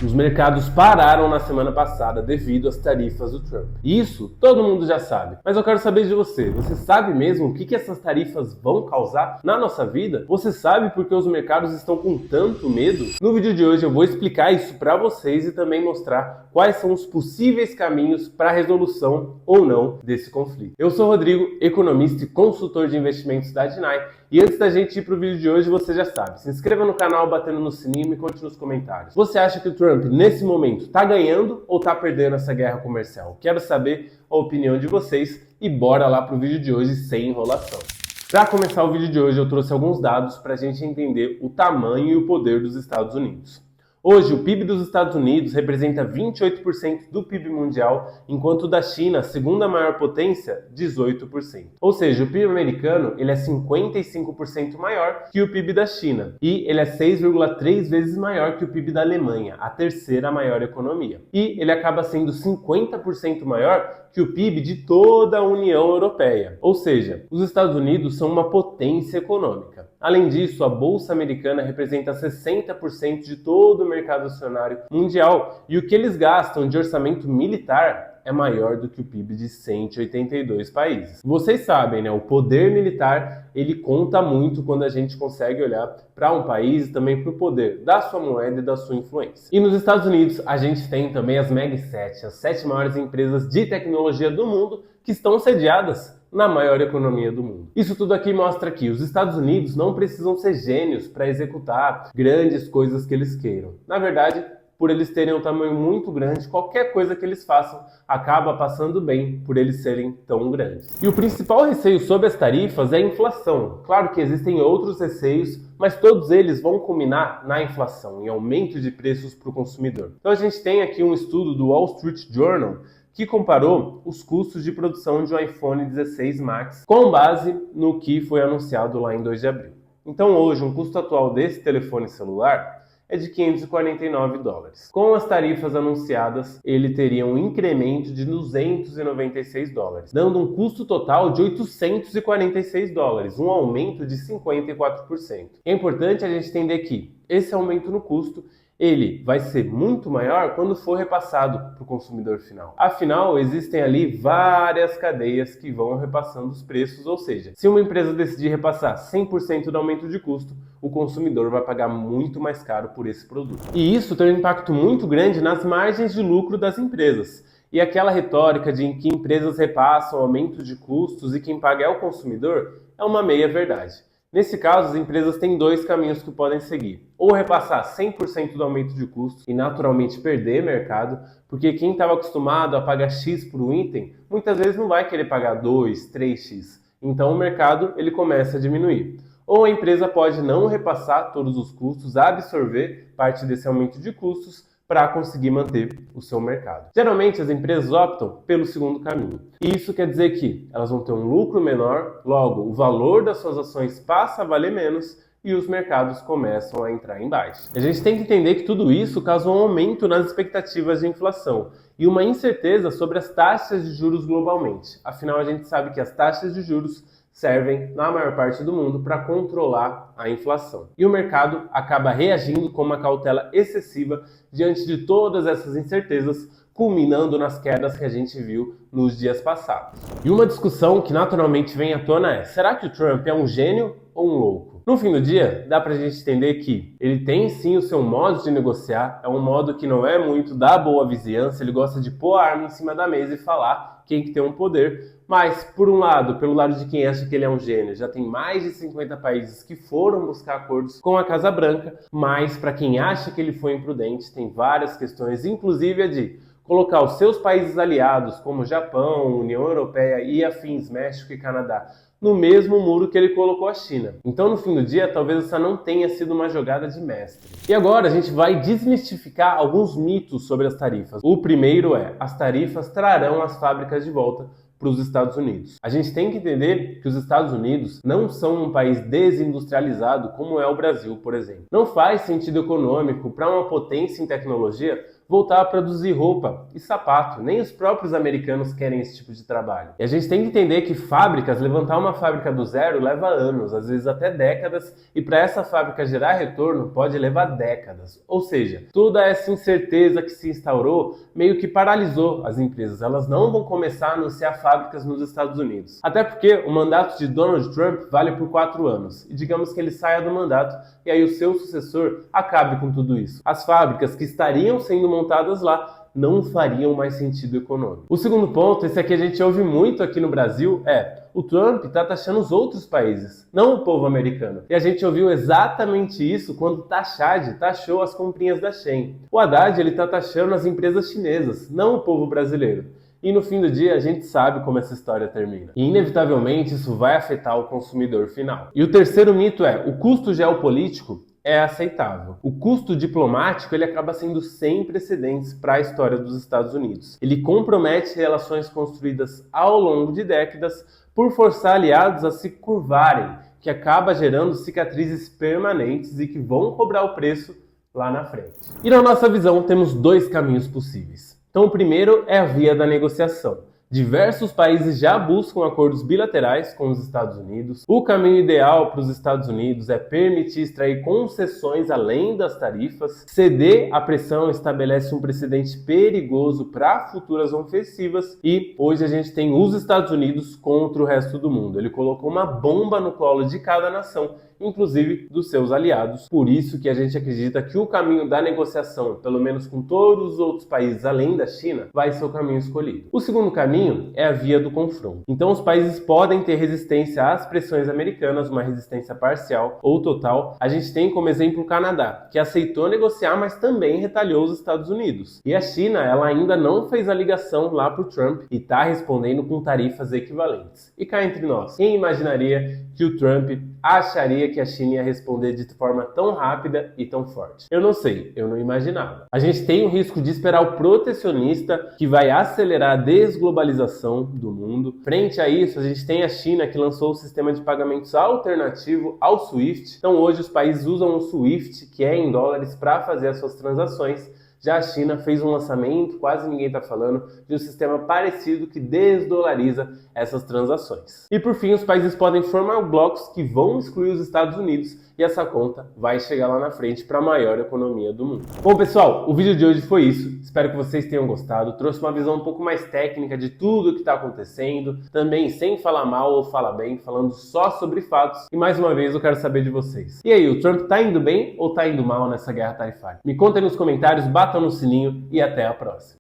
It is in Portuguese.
Os mercados pararam na semana passada devido às tarifas do Trump. Isso todo mundo já sabe, mas eu quero saber de você. Você sabe mesmo o que essas tarifas vão causar na nossa vida? Você sabe por que os mercados estão com tanto medo? No vídeo de hoje eu vou explicar isso para vocês e também mostrar quais são os possíveis caminhos para a resolução ou não desse conflito. Eu sou Rodrigo, economista e consultor de investimentos da Dinai. E antes da gente ir para o vídeo de hoje, você já sabe, se inscreva no canal batendo no sininho e me conte nos comentários. Você acha que o Trump, nesse momento, está ganhando ou está perdendo essa guerra comercial? Quero saber a opinião de vocês e bora lá para o vídeo de hoje sem enrolação. Para começar o vídeo de hoje, eu trouxe alguns dados para a gente entender o tamanho e o poder dos Estados Unidos. Hoje, o PIB dos Estados Unidos representa 28% do PIB mundial, enquanto o da China, a segunda maior potência, 18%. Ou seja, o PIB americano ele é 55% maior que o PIB da China e ele é 6,3 vezes maior que o PIB da Alemanha, a terceira maior economia. E ele acaba sendo 50% maior que o PIB de toda a União Europeia. Ou seja, os Estados Unidos são uma potência econômica. Além disso, a Bolsa Americana representa 60% de todo o mercado acionário mundial e o que eles gastam de orçamento militar é maior do que o PIB de 182 países. Vocês sabem, né? O poder militar ele conta muito quando a gente consegue olhar para um país e também para o poder da sua moeda e da sua influência. E nos Estados Unidos a gente tem também as Mag 7, as 7 maiores empresas de tecnologia do mundo que estão sediadas na maior economia do mundo. Isso tudo aqui mostra que os Estados Unidos não precisam ser gênios para executar grandes coisas que eles queiram. Na verdade, por eles terem um tamanho muito grande, qualquer coisa que eles façam acaba passando bem por eles serem tão grandes. E o principal receio sobre as tarifas é a inflação. Claro que existem outros receios, mas todos eles vão culminar na inflação, em aumento de preços para o consumidor. Então a gente tem aqui um estudo do Wall Street Journal que comparou os custos de produção de um iPhone 16 Max com base no que foi anunciado lá em 2 de abril. Então hoje, um custo atual desse telefone celular é de $549. Com as tarifas anunciadas, ele teria um incremento de $296, dando um custo total de $846, um aumento de 54%. É importante a gente entender que esse aumento no custo ele vai ser muito maior quando for repassado para o consumidor final. Afinal, existem ali várias cadeias que vão repassando os preços, ou seja, se uma empresa decidir repassar 100% do aumento de custo, o consumidor vai pagar muito mais caro por esse produto. E isso tem um impacto muito grande nas margens de lucro das empresas. E aquela retórica de que empresas repassam aumento de custos e quem paga é o consumidor é uma meia-verdade. Nesse caso, as empresas têm dois caminhos que podem seguir. Ou repassar 100% do aumento de custos e naturalmente perder mercado, porque quem estava acostumado a pagar X por um item, muitas vezes não vai querer pagar 2, 3X. Então o mercado ele começa a diminuir. Ou a empresa pode não repassar todos os custos, absorver parte desse aumento de custos para conseguir manter o seu mercado. Geralmente as empresas optam pelo segundo caminho. E isso quer dizer que elas vão ter um lucro menor, logo o valor das suas ações passa a valer menos e os mercados começam a entrar em baixa. A gente tem que entender que tudo isso causa um aumento nas expectativas de inflação e uma incerteza sobre as taxas de juros globalmente. Afinal, a gente sabe que as taxas de juros servem, na maior parte do mundo, para controlar a inflação. E o mercado acaba reagindo com uma cautela excessiva diante de todas essas incertezas, culminando nas quedas que a gente viu nos dias passados. E uma discussão que naturalmente vem à tona é: será que o Trump é um gênio ou um louco? No fim do dia, dá pra gente entender que ele tem sim o seu modo de negociar, é um modo que não é muito da boa vizinhança, ele gosta de pôr a arma em cima da mesa e falar quem que tem um poder, mas, por um lado, pelo lado de quem acha que ele é um gênio, já tem mais de 50 países que foram buscar acordos com a Casa Branca, mas para quem acha que ele foi imprudente, tem várias questões, inclusive a de colocar os seus países aliados, como Japão, União Europeia e afins, México e Canadá, no mesmo muro que ele colocou a China. Então, no fim do dia, talvez essa não tenha sido uma jogada de mestre. E agora a gente vai desmistificar alguns mitos sobre as tarifas. O primeiro é: as tarifas trarão as fábricas de volta para os Estados Unidos. A gente tem que entender que os Estados Unidos não são um país desindustrializado como é o Brasil, por exemplo. Não faz sentido econômico para uma potência em tecnologia voltar a produzir roupa e sapato. Nem os próprios americanos querem esse tipo de trabalho. E a gente tem que entender que levantar uma fábrica do zero leva anos, às vezes até décadas, e para essa fábrica gerar retorno pode levar décadas. Ou seja, toda essa incerteza que se instaurou meio que paralisou as empresas. Elas não vão começar a anunciar fábricas nos Estados Unidos. Até porque o mandato de Donald Trump vale por 4 anos. E digamos que ele saia do mandato e aí o seu sucessor acabe com tudo isso. As fábricas que estariam sendo montadas lá não fariam mais sentido econômico. O segundo ponto, esse aqui a gente ouve muito aqui no Brasil, o Trump está taxando os outros países, não o povo americano. E a gente ouviu exatamente isso quando taxou as comprinhas da Shein. O Haddad está taxando as empresas chinesas, não o povo brasileiro. E no fim do dia a gente sabe como essa história termina. E inevitavelmente isso vai afetar o consumidor final. E o terceiro mito o custo geopolítico é aceitável. O custo diplomático ele acaba sendo sem precedentes para a história dos Estados Unidos. Ele compromete relações construídas ao longo de décadas por forçar aliados a se curvarem, que acaba gerando cicatrizes permanentes e que vão cobrar o preço lá na frente. E na nossa visão temos 2 caminhos possíveis. Então o primeiro é a via da negociação. Diversos países já buscam acordos bilaterais com os Estados Unidos. O caminho ideal para os Estados Unidos é permitir extrair concessões além das tarifas. Ceder à pressão estabelece um precedente perigoso para futuras ofensivas. E hoje a gente tem os Estados Unidos contra o resto do mundo. Ele colocou uma bomba no colo de cada nação, inclusive dos seus aliados. Por isso que a gente acredita que o caminho da negociação, pelo menos com todos os outros países além da China, vai ser o caminho escolhido. O segundo caminho é a via do confronto. Então os países podem ter resistência às pressões americanas, uma resistência parcial ou total. A gente tem como exemplo o Canadá, que aceitou negociar, mas também retalhou os Estados Unidos. E a China, ela ainda não fez a ligação lá para o Trump e está respondendo com tarifas equivalentes. E cá entre nós, quem imaginaria que o Trump acharia que a China ia responder de forma tão rápida e tão forte? Eu não sei, eu não imaginava. A gente tem o risco de esperar o protecionista que vai acelerar a desglobalização do mundo. Frente a isso, a gente tem a China que lançou o sistema de pagamentos alternativo ao SWIFT. Então hoje os países usam o SWIFT, que é em dólares, para fazer as suas transações. Já a China fez um lançamento, quase ninguém está falando, de um sistema parecido que desdolariza essas transações. E por fim, os países podem formar blocos que vão excluir os Estados Unidos e essa conta vai chegar lá na frente para a maior economia do mundo. Bom, pessoal, o vídeo de hoje foi isso. Espero que vocês tenham gostado. Trouxe uma visão um pouco mais técnica de tudo o que está acontecendo, também sem falar mal ou falar bem, falando só sobre fatos. E mais uma vez eu quero saber de vocês. E aí, o Trump tá indo bem ou tá indo mal nessa guerra tarifária? Me contem nos comentários, batam no sininho e até a próxima.